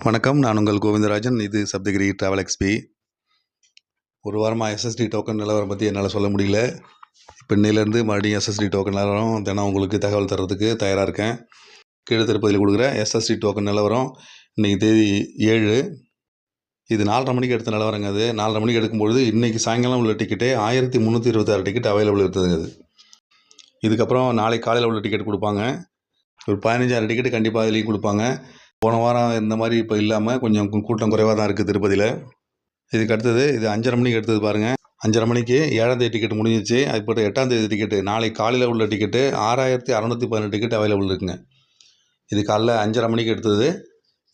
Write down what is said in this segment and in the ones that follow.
வணக்கம். நான் உங்கள் கோவிந்தராஜன். இது சப்தகிரி ட்ராவல் எக்ஸ்பி. ஒரு வாரமாக எஸ்எஸ்டி டோக்கன் நிலவரம் பற்றி என்னால் சொல்ல முடியல. இப்போ இன்னையிலேருந்து மறுபடியும் எஸ்எஸ்டி டோக்கன் நிலவரம் தினம் உங்களுக்கு தகவல் தர்றதுக்கு தயாராக இருக்கேன். கீழே திருப்பதியில் கொடுக்குற எஸ்எஸ்டி டோக்கன் நிலவரம் இன்றைக்கி தேதி 7. இது 4:30 மணிக்கு எடுத்த நிலவரங்க. அது 4:30 மணிக்கு எடுக்கும்பொழுது இன்றைக்கி சாயங்காலம் உள்ள டிக்கெட்டே 1326 டிக்கெட் அவைலபிள் இருந்ததுங்க. அது இதுக்கப்புறம் நாளை காலையில் உள்ள டிக்கெட் கொடுப்பாங்க. ஒரு 15,000 டிக்கெட்டு கண்டிப்பாக அதுலேயும் கொடுப்பாங்க. போன வாரம் இந்த மாதிரி இப்போ இல்லாமல் கொஞ்சம் கூட்டம் குறைவாக தான் இருக்குது திருப்பதியில். இதுக்கு அடுத்தது இது 5:30 மணிக்கு எடுத்தது பாருங்கள். 5:30 மணிக்கு 7ஆம் தேதி டிக்கெட் முடிஞ்சிச்சு. அதுபோட்டு 8ஆம் தேதி டிக்கெட்டு நாளை காலையில் உள்ள டிக்கெட்டு 6,618 டிக்கெட் அவைலபிள் இருக்குங்க. இது காலைல 5:30 மணிக்கு எடுத்தது.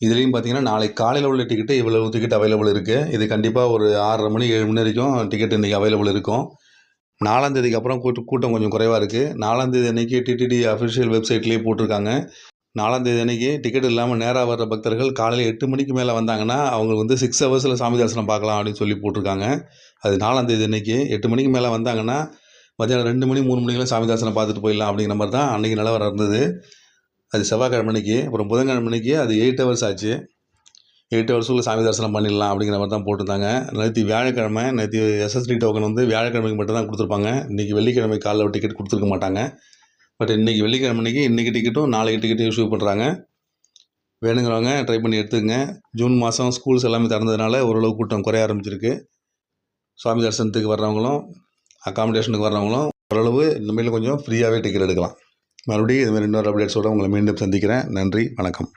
இதுலேயும் பார்த்தீங்கன்னா நாளை காலையில் உள்ள டிக்கெட்டு இவ்வளவு டிக்கெட் அவைலபிள் இருக்குது. இது கண்டிப்பாக ஒரு 6:30 மணி 7 மணி வரைக்கும் டிக்கெட் இன்றைக்கி அவைலபிள் இருக்கும். 4ஆம் தேதிக்கு அப்புறம் கூட்டம் கொஞ்சம் குறைவாக இருக்குது. 4ஆம் தேதி அன்றைக்கி டிடிடி அஃபிஷியல் வெப்சைட்லேயே போட்டிருக்காங்க. 4ஆம் தேதி அன்றைக்கி டிக்கெட் இல்லாமல் நேராக வர்ற பக்தர்கள் காலையில் 8 மணிக்கு மேலே வந்தாங்கன்னா அவங்க 6 ஹவர்ஸில் சாமி தரிசனம் பார்க்கலாம் அப்படின்னு சொல்லி போட்டிருக்காங்க. அது 4ஆம் தேதி அன்றைக்கி 8 மணிக்கு மேலே வந்தாங்கன்னா மத்தியானம் 2 மணி 3 மணிக்கெலாம் சாமி தரிசனம் பார்த்துட்டு போயிடலாம் அப்படிங்கிற மாதிரி தான் அன்றைக்கி நிலவரம் இருந்தது. அது செவ்வாய்க்கிழமை அன்றைக்கி. அப்புறம் புதன்கிழமை அன்றைக்கி அது 8 ஹவர்ஸ் ஆச்சு. 8 ஹவர்ஸுக்குள்ளே சாமி தரிசனம் பண்ணிடலாம் அப்படிங்கிற மாதிரி தான் போட்டிருந்தாங்க. நேற்று எஸ்எஸ்டி டோக்கன் வியாழக்கிழமைக்கு மட்டும் தான் கொடுத்துருப்பாங்க. இன்றைக்கி வெள்ளிக்கிழமை காலைல ஒரு டிக்கெட் கொடுத்துருக்க மாட்டாங்க. பட் இன்றைக்கி வெள்ளிக்கிழமை இன்றைக்கி டிக்கெட்டும் நாளைக்கு டிக்கெட்டும் இஷ்யூ பண்ணுறாங்க. வேணுங்கிறவங்க ட்ரை பண்ணி எடுத்துக்கங்க. ஜூன் மாதம் ஸ்கூல்ஸ் எல்லாமே திறந்ததுனால ஓரளவு கூட்டம் குறைய ஆரம்பிச்சிருக்கு. சுவாமி தரிசனத்துக்கு வர்றவங்களும் அக்காமடேஷனுக்கு வர்றவங்களும் ஓரளவு இனிமேல் கொஞ்சம் ஃப்ரீயாகவே டிக்கெட் எடுக்கலாம். மறுபடியும் இதுமாதிரி இன்னொரு அப்டேட்ஸோடு உங்களை மீண்டும் சந்திக்கிறேன். நன்றி, வணக்கம்.